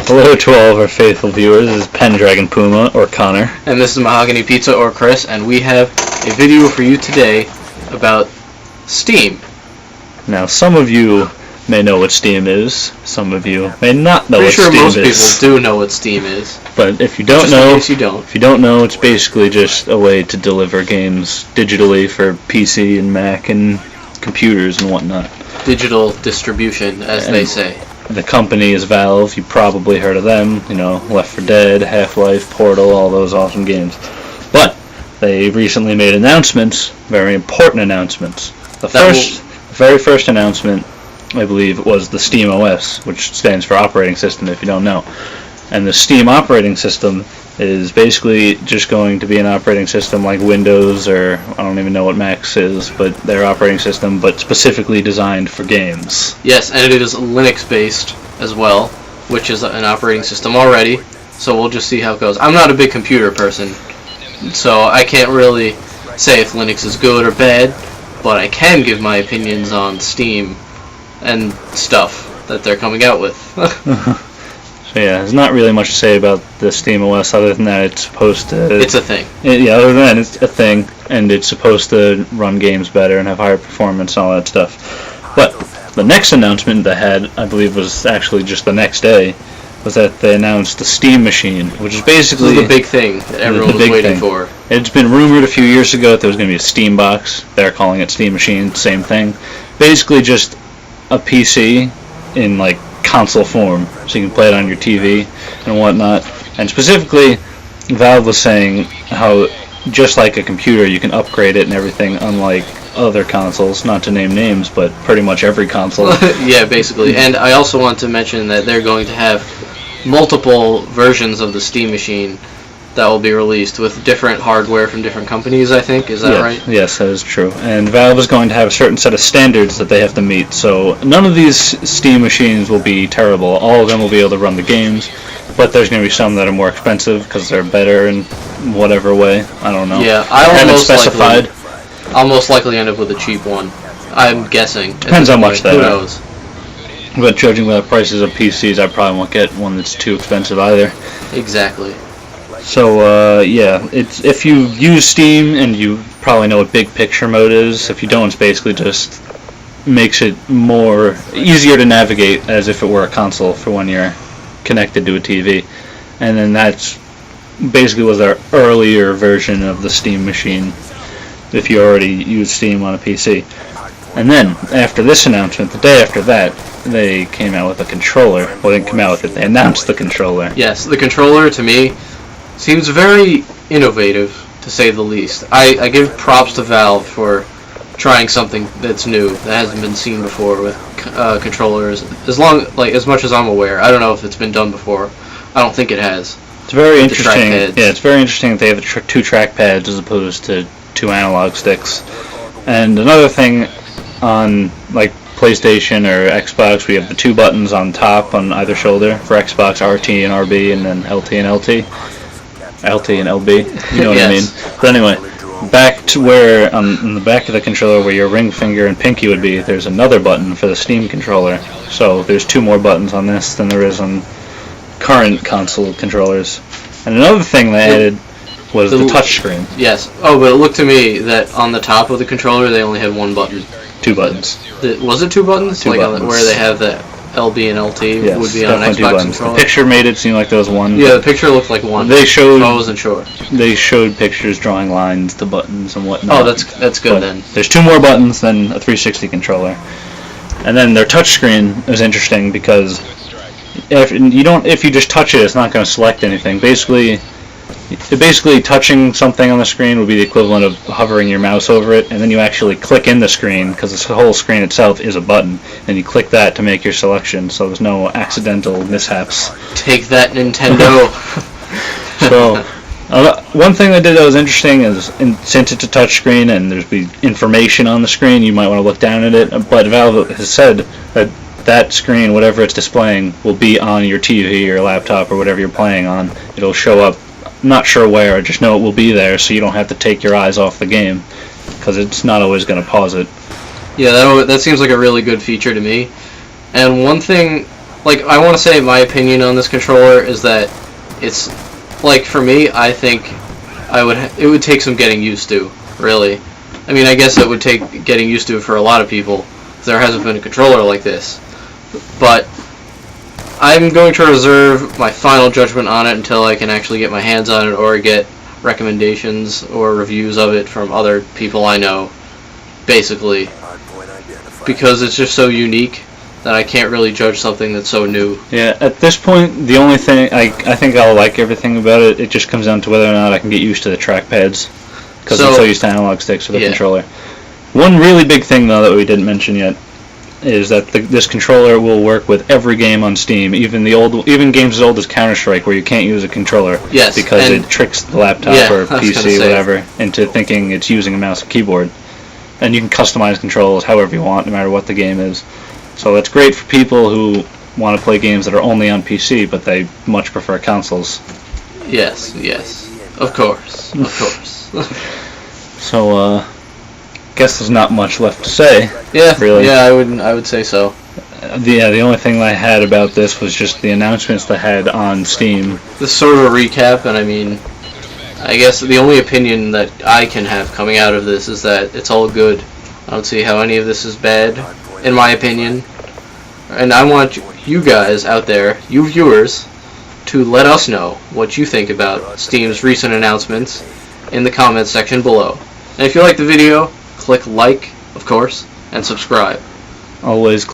Hello to all of our faithful viewers. This is Pendragon Puma, or Connor. And this is Mahogany Pizza, or Chris, and we have a video for you today about Steam. Now, some of you may know what Steam is. Some of you may not know what Steam is. Pretty sure most people do know what Steam is. But if you don't know, if you don't know, it's basically just a way to deliver games digitally for PC and Mac and computers and whatnot. Digital distribution, as they say. The company is Valve. You probably heard of them. You know, Left 4 Dead, Half-Life, Portal, all those awesome games. But they recently made announcements, very important announcements. The very first announcement, I believe, was the Steam OS, which stands for Operating System, if you don't know. And the Steam operating system is basically just going to be an operating system like Windows, or I don't even know what Mac is, but their operating system, but specifically designed for games. Yes, and it is Linux-based as well, which is an operating system already, so we'll just see how it goes. I'm not a big computer person, so I can't really say if Linux is good or bad, but I can give my opinions on Steam and stuff that they're coming out with. So yeah, there's not really much to say about the Steam OS other than that it's supposed to... It's a thing. Other than that, it's a thing, and it's supposed to run games better and have higher performance and all that stuff. But the next announcement they had, I believe was actually just the next day, was that they announced the Steam Machine, which is basically... This is the big thing that everyone was waiting for. It's been rumored a few years ago that there was going to be a Steam box. They're calling it Steam Machine, same thing. Basically just a PC in, like, console form, so you can play it on your TV and whatnot. And specifically, Valve was saying how just like a computer, you can upgrade it and everything, unlike other consoles, not to name names, but pretty much every console. Yeah, basically. And I also want to mention that they're going to have multiple versions of the Steam Machine that will be released with different hardware from different companies, I think. Is that right? Yes, that is true. And Valve is going to have a certain set of standards that they have to meet. So none of these Steam machines will be terrible. All of them will be able to run the games, but there's going to be some that are more expensive because they're better in whatever way. I don't know. Yeah, I'll most likely end up with a cheap one. I'm guessing. Depends how much they are. Who knows? But judging by the prices of PCs, I probably won't get one that's too expensive either. Exactly. So, it's if you use Steam, and you probably know what big picture mode is. If you don't, it's basically just makes it easier to navigate as if it were a console for when you're connected to a TV. And then that's basically was our earlier version of the Steam Machine, if you already use Steam on a PC. And then, after this announcement, the day after that, they came out with a controller. Well, they didn't come out with it, they announced the controller. Yes, the controller, to me, seems very innovative, to say the least. I give props to Valve for trying something that's new, that hasn't been seen before with controllers. As much as I'm aware, I don't know if it's been done before. I don't think it has. It's very interesting. Yeah, it's very interesting that they have two trackpads as opposed to two analog sticks. And another thing on like PlayStation or Xbox, we have the two buttons on top on either shoulder for Xbox, RT and RB, and then LT and LT. LT and LB, you know what I mean. But anyway, back to where on the back of the controller where your ring finger and pinky would be, there's another button for the Steam controller. So there's two more buttons on this than there is on current console controllers. And another thing they added was the touchscreen. Yes. Oh, but it looked to me that on the top of the controller they only had one button. Two buttons. Was it two buttons? Two buttons. Where they have the LB and LT would be on an Xbox controller? The picture made it seem like there was one. Yeah, the picture looked like one. I wasn't sure. They showed pictures drawing lines to buttons and whatnot. Oh, that's good then. There's two more buttons than a 360 controller. And then their touchscreen is interesting because if you just touch it, it's not going to select anything. Basically touching something on the screen would be the equivalent of hovering your mouse over it, and then you actually click in the screen, because the whole screen itself is a button, and you click that to make your selection, so there's no accidental mishaps. Take that, Nintendo! So, one thing they did that was interesting is, since it's a touchscreen and there's information on the screen, you might want to look down at it, but Valve has said that screen, whatever it's displaying, will be on your TV or laptop or whatever you're playing on. It'll show up. Not sure where, I just know it will be there, so you don't have to take your eyes off the game, because it's not always going to pause it. Yeah, that seems like a really good feature to me. And one thing like, I want to say my opinion on this controller is that it's, like, for me, I think it would take some getting used to, really. I mean, I guess it would take getting used to for a lot of people. There hasn't been a controller like this. But I'm going to reserve my final judgment on it until I can actually get my hands on it or get recommendations or reviews of it from other people I know, basically. Because it's just so unique that I can't really judge something that's so new. Yeah, at this point, the only thing, I think I'll like everything about it. It just comes down to whether or not I can get used to the trackpads. Because I'm so used to analog sticks with the controller. One really big thing, though, that we didn't mention yet is that this controller will work with every game on Steam, even games as old as Counter-Strike, where you can't use a controller. Yes, because it tricks the laptop or PC, whatever, into thinking it's using a mouse and keyboard. And you can customize controls however you want, no matter what the game is. So that's great for people who want to play games that are only on PC, but they much prefer consoles. Yes, of course. So, guess there's not much left to say. Yeah, really. Yeah, I would say so. The only thing I had about this was just the announcements they had on Steam. This is sort of a recap, and I mean, I guess the only opinion that I can have coming out of this is that it's all good. I don't see how any of this is bad, in my opinion. And I want you guys out there, you viewers, to let us know what you think about Steam's recent announcements in the comments section below. And if you like the video, click like, of course, and subscribe. Always